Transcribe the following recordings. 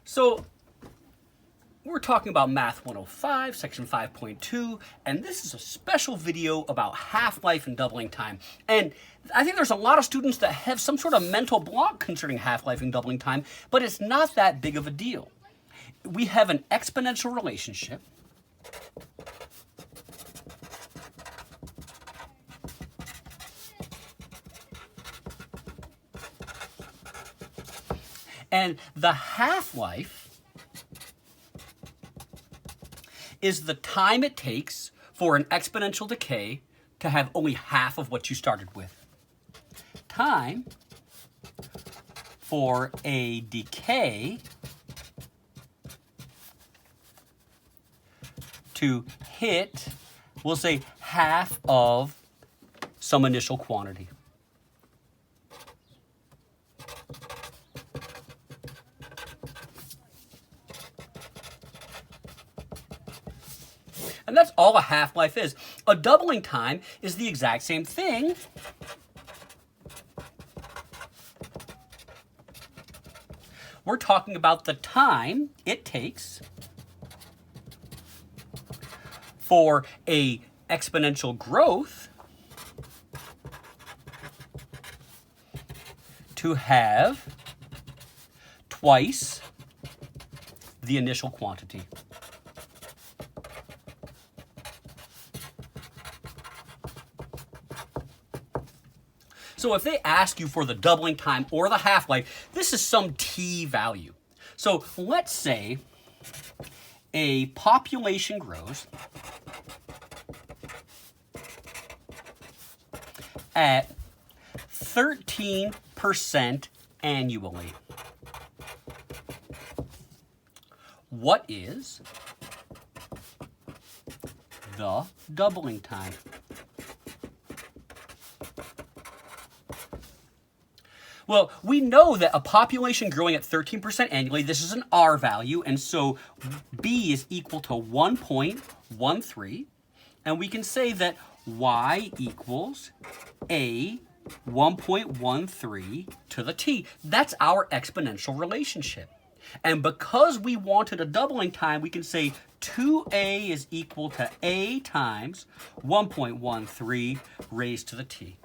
So we're talking about Math 105, Section 5.2, and this is a special video about half-life and doubling time. And I think there's a lot of students that have some sort of mental block concerning half-life and doubling time, but it's not that big of a deal. We have an exponential relationship. And the half-life is the time it takes for an exponential decay to have only half of what you started with. Time for a decay to hit, we'll say, half of some initial quantity. And that's all a half-life is. A doubling time is the exact same thing. We're talking about the time it takes for a exponential growth to have twice the initial quantity. So if they ask you for the doubling time or the half-life, this is some t value. So let's say a population grows at 13% annually. What is the doubling time? Well, we know that a population growing at 13% annually, this is an R value, and so B is equal to 1.13, and we can say that Y equals A 1.13 to the T. That's our exponential relationship. And because we wanted a doubling time, we can say 2A is equal to A times 1.13 raised to the T.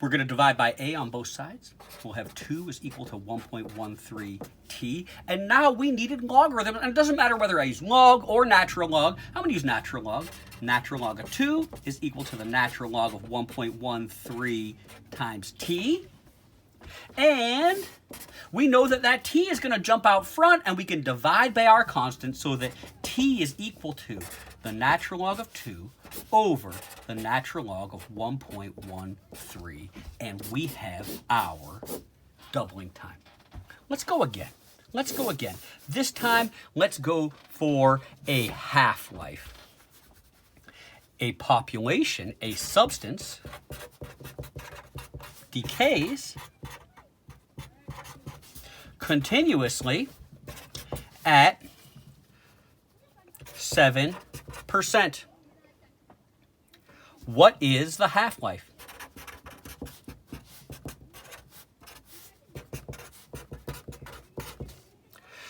We're going to divide by A on both sides. We'll have 2 is equal to 1.13t. And now we needed logarithm. And it doesn't matter whether I use log or natural log. I'm going to use natural log. Natural log of 2 is equal to the natural log of 1.13 times t. And we know that that t is going to jump out front, and we can divide by our constant so that t is equal to the natural log of 2 over the natural log of 1.13, and we have our doubling time. Let's go again. Let's go again. This time, let's go for a half-life. A population, a substance, decays continuously at 7%. What is the half-life?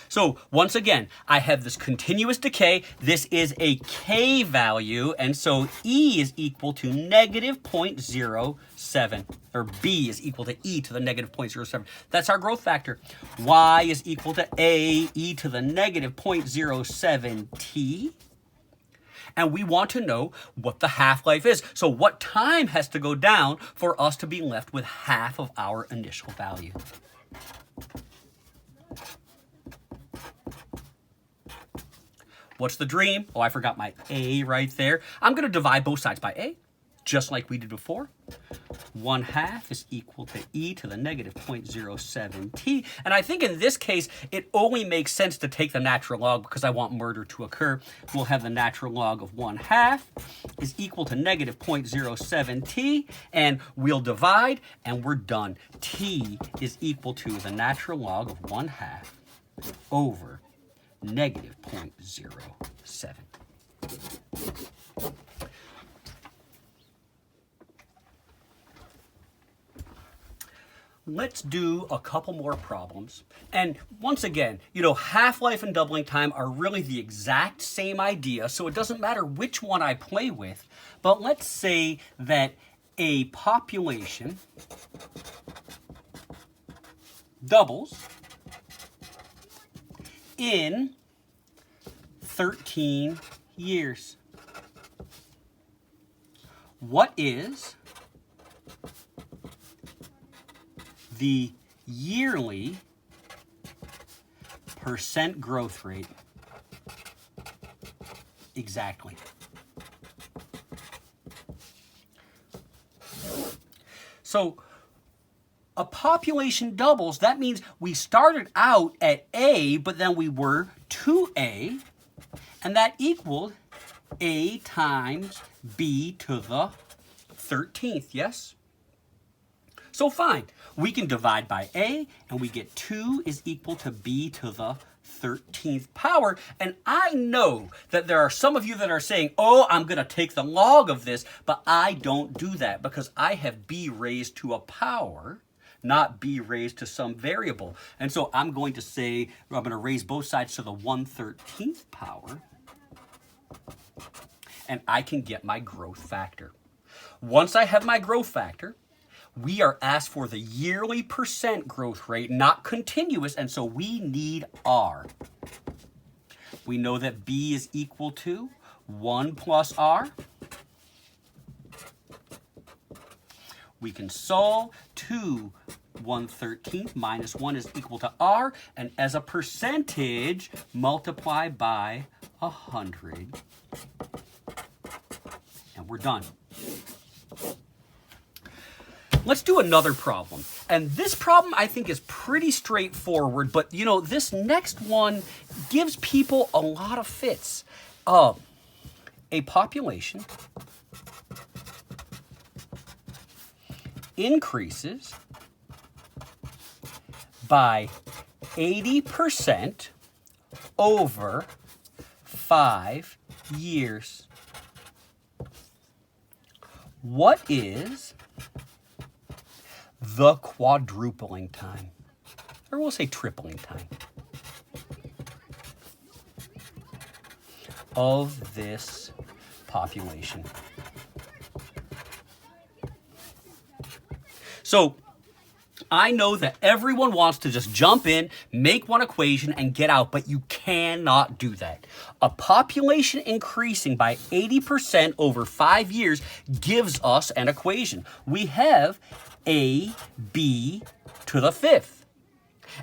So once again, I have this continuous decay. This is a K value, and so E is equal to negative 0.07, or B is equal to E to the negative 0.07. That's our growth factor. Y is equal to A, E to the negative 0.07 T. And we want to know what the half-life is. So what time has to go down for us to be left with half of our initial value? What's the dream? Oh, I forgot my A right there. I'm going to divide both sides by A, just like we did before. 1/2 is equal to E to the negative 0.07t. And I think in this case, it only makes sense to take the natural log because I want murder to occur. We'll have the natural log of 1/2 is equal to negative 0.07t, and we'll divide, and we're done. T is equal to the natural log of 1/2 over negative 0.07. Let's do a couple more problems. And once again, you know, half-life and doubling time are really the exact same idea, so it doesn't matter which one I play with. But let's say that a population doubles in 13 years. What is the yearly percent growth rate? Exactly. So a population doubles, that means we started out at A, but then we were 2A, and that equaled A times B to the 13th, yes? So fine, we can divide by A, and we get 2 is equal to B to the 13th power. And I know that there are some of you that are saying, oh, I'm going to take the log of this, but I don't do that because I have B raised to a power, not B raised to some variable. And so I'm going to say, I'm going to raise both sides to the 1/13th power, and I can get my growth factor. Once I have my growth factor, we are asked for the yearly percent growth rate, not continuous, and so we need R. We know that B is equal to 1 plus R. We can solve 2 1/13 minus 1 is equal to R, and as a percentage, multiply by 100. And we're done. Let's do another problem. And this problem I think is pretty straightforward, but you know, this next one gives people a lot of fits. A population increases by 80% over 5 years. What is the quadrupling time? Or we'll say tripling time of this population. So I know that everyone wants to just jump in, make one equation, and get out, but you cannot do that. A population increasing by 80% over 5 years gives us an equation. We have A, B to the 5th.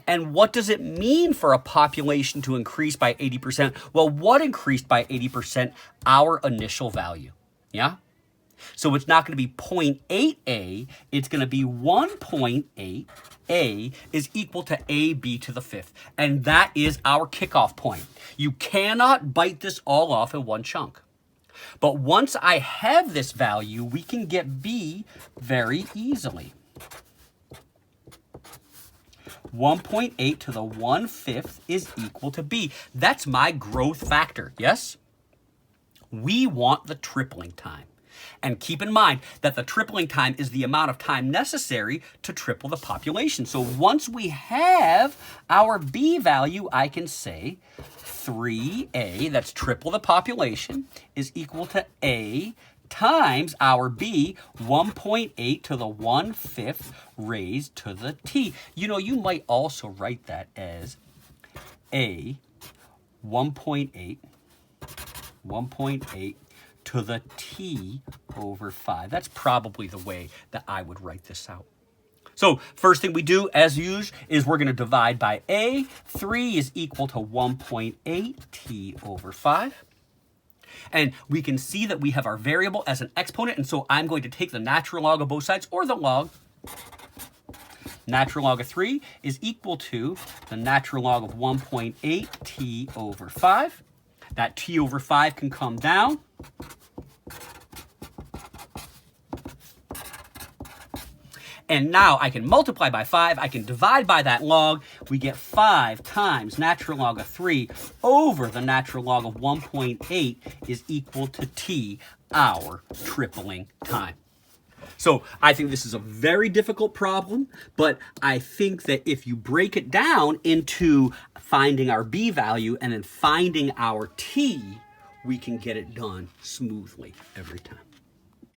And what does it mean for a population to increase by 80%? Well, what increased by 80%? Our initial value, yeah? So it's not going to be 0.8a, it's going to be 1.8. A is equal to AB to the 5th. And that is our kickoff point. You cannot bite this all off in one chunk. But once I have this value, we can get B very easily. 1.8 to the 1/5 is equal to B. That's my growth factor, yes? We want the tripling time. And keep in mind that the tripling time is the amount of time necessary to triple the population. So once we have our B value, I can say 3A, that's triple the population, is equal to A times our B, 1.8 to the 1/5 raised to the T. You know, you might also write that as A 1.8 to the T over 5. That's probably the way that I would write this out. So first thing we do, as usual, is we're going to divide by A. 3 is equal to 1.8 T over 5. And we can see that we have our variable as an exponent, and so I'm going to take the natural log of both sides, or the log. Natural log of 3 is equal to the natural log of 1.8 T over 5. That T over 5 can come down. And now I can multiply by 5. I can divide by that log. We get 5 times natural log of 3 over the natural log of 1.8 is equal to T, our tripling time. So I think this is a very difficult problem, but I think that if you break it down into finding our b value and then finding our t, we can get it done smoothly every time.